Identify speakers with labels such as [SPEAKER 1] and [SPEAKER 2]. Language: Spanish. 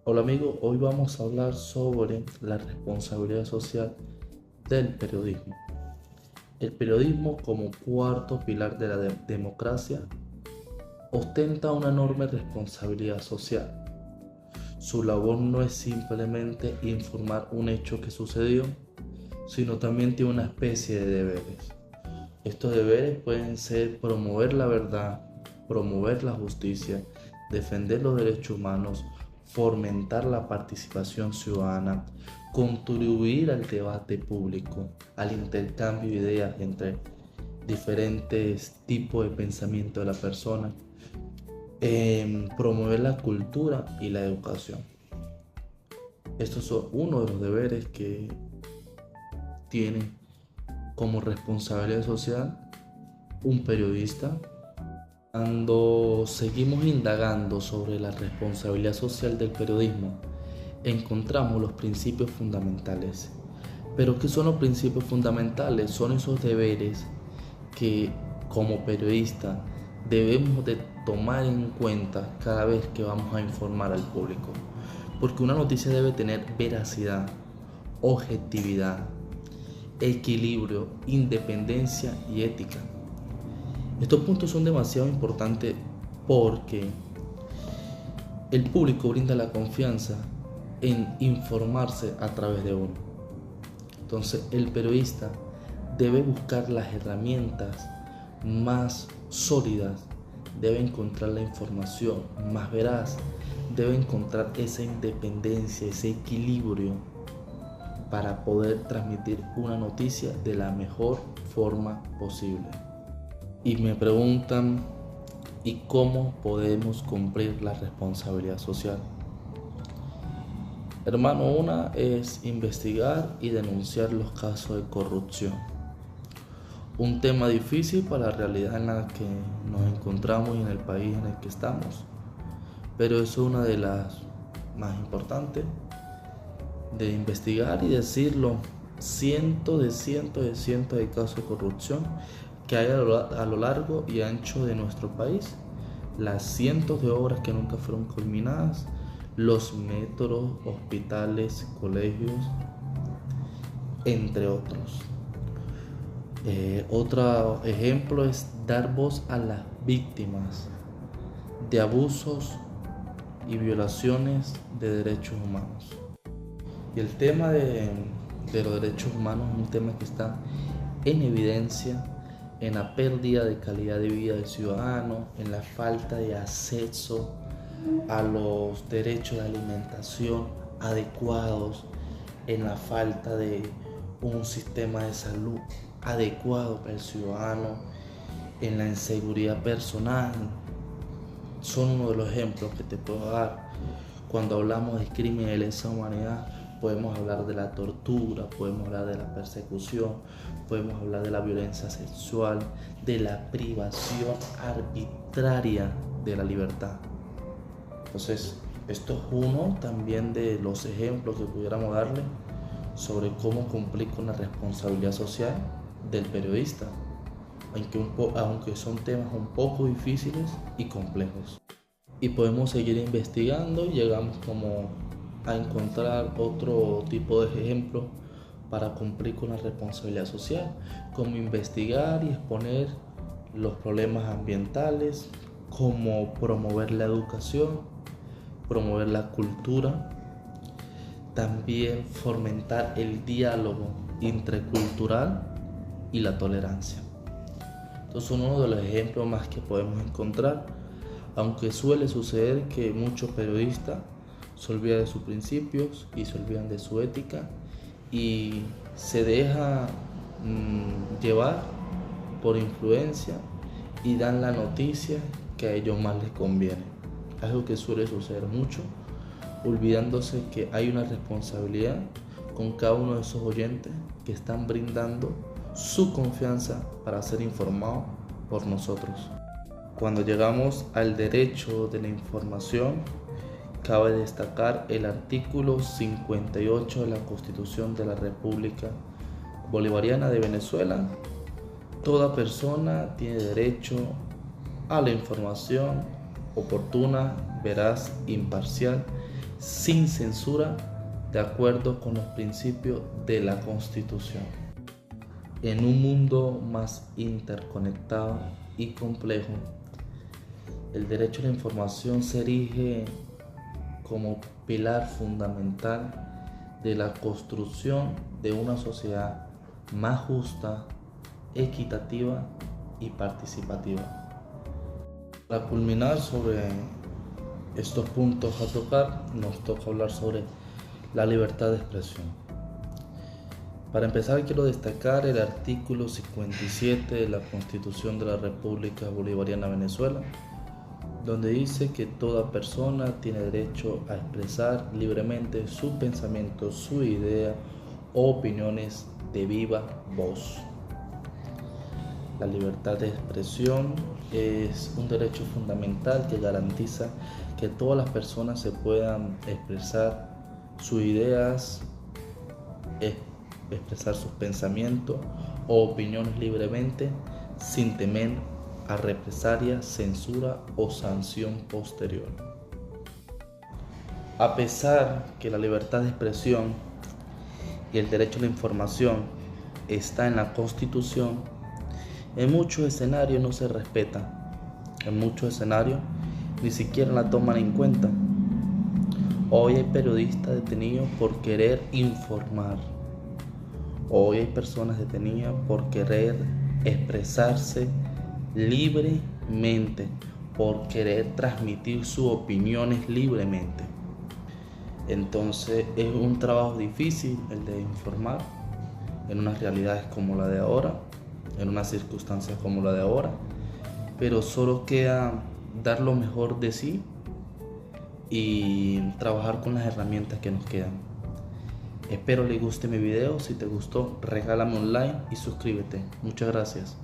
[SPEAKER 1] Hola amigo, hoy vamos a hablar sobre la responsabilidad social del periodismo. El periodismo, como cuarto pilar de la democracia, ostenta una enorme responsabilidad social. Su labor no es simplemente informar un hecho que sucedió, sino también tiene una especie de deberes. Estos deberes pueden ser promover la verdad, promover la justicia, defender los derechos humanos, fomentar la participación ciudadana, contribuir al debate público, al intercambio de ideas entre diferentes tipos de pensamiento de la persona, promover la cultura y la educación. Estos son uno de los deberes que tiene como responsabilidad social un periodista. Cuando seguimos indagando sobre la responsabilidad social del periodismo, encontramos los principios fundamentales. Pero ¿qué son los principios fundamentales? Son esos deberes que como periodista debemos de tomar en cuenta cada vez que vamos a informar al público. Porque una noticia debe tener veracidad, objetividad, equilibrio, independencia y ética. Estos puntos son demasiado importantes porque el público brinda la confianza en informarse a través de uno. Entonces el periodista debe buscar las herramientas más sólidas, debe encontrar la información más veraz, debe encontrar esa independencia, ese equilibrio para poder transmitir una noticia de la mejor forma posible. Y me preguntan, ¿y cómo podemos cumplir la responsabilidad social? Hermano, una es investigar y denunciar los casos de corrupción. Un tema difícil para la realidad en la que nos encontramos y en el país en el que estamos. Pero eso es una de las más importantes, de investigar y decirlo. Cientos de casos de corrupción que hay a lo largo y ancho de nuestro país, las cientos de obras que nunca fueron culminadas, los metros, hospitales, colegios, entre otros. Otro ejemplo es dar voz a las víctimas de abusos y violaciones de derechos humanos. Y el tema de los derechos humanos es un tema que está en evidencia en la pérdida de calidad de vida del ciudadano, en la falta de acceso a los derechos de alimentación adecuados, en la falta de un sistema de salud adecuado para el ciudadano, en la inseguridad personal. Son uno de los ejemplos que te puedo dar. Cuando hablamos de crímenes de lesa humanidad, podemos hablar de la tortura, podemos hablar de la persecución, podemos hablar de la violencia sexual, de la privación arbitraria de la libertad. Entonces, esto es uno también de los ejemplos que pudiéramos darle sobre cómo cumplir con la responsabilidad social del periodista, aunque son temas un poco difíciles y complejos. Y podemos seguir investigando y llegamos como a encontrar otro tipo de ejemplo para cumplir con la responsabilidad social, como investigar y exponer los problemas ambientales, como promover la educación, promover la cultura, también fomentar el diálogo intercultural y la tolerancia. Estos son uno de los ejemplos más que podemos encontrar, aunque suele suceder que muchos periodistas se olvidan de sus principios y se olvidan de su ética y se deja llevar por influencia y dan la noticia que a ellos más les conviene. Algo que suele suceder mucho, olvidándose que hay una responsabilidad con cada uno de esos oyentes que están brindando su confianza para ser informados por nosotros. Cuando llegamos al derecho de la información, cabe destacar el artículo 58 de la Constitución de la República Bolivariana de Venezuela. Toda persona tiene derecho a la información oportuna, veraz, imparcial sin censura, de acuerdo con los principios de la Constitución. En un mundo más interconectado y complejo, el derecho a la información se erige como pilar fundamental de la construcción de una sociedad más justa, equitativa y participativa. Para culminar sobre estos puntos a tocar, nos toca hablar sobre la libertad de expresión. Para empezar, quiero destacar el artículo 57 de la Constitución de la República Bolivariana de Venezuela, donde dice que toda persona tiene derecho a expresar libremente su pensamiento, su idea o opiniones de viva voz. La libertad de expresión es un derecho fundamental que garantiza que todas las personas se puedan expresar sus ideas, expresar sus pensamientos o opiniones libremente sin temer a represalia, censura o sanción posterior. A pesar que la libertad de expresión y el derecho a la información está en la Constitución, en muchos escenarios no se respeta. En muchos escenarios ni siquiera la toman en cuenta. Hoy hay periodistas detenidos por querer informar. Hoy hay personas detenidas por querer expresarse libremente, por querer transmitir sus opiniones libremente. Entonces es un trabajo difícil el de informar en unas realidades como la de ahora, en unas circunstancias como la de ahora, pero solo queda dar lo mejor de sí y trabajar con las herramientas que nos quedan. Espero les guste mi video. Si te gustó, regálame un like y suscríbete. Muchas gracias.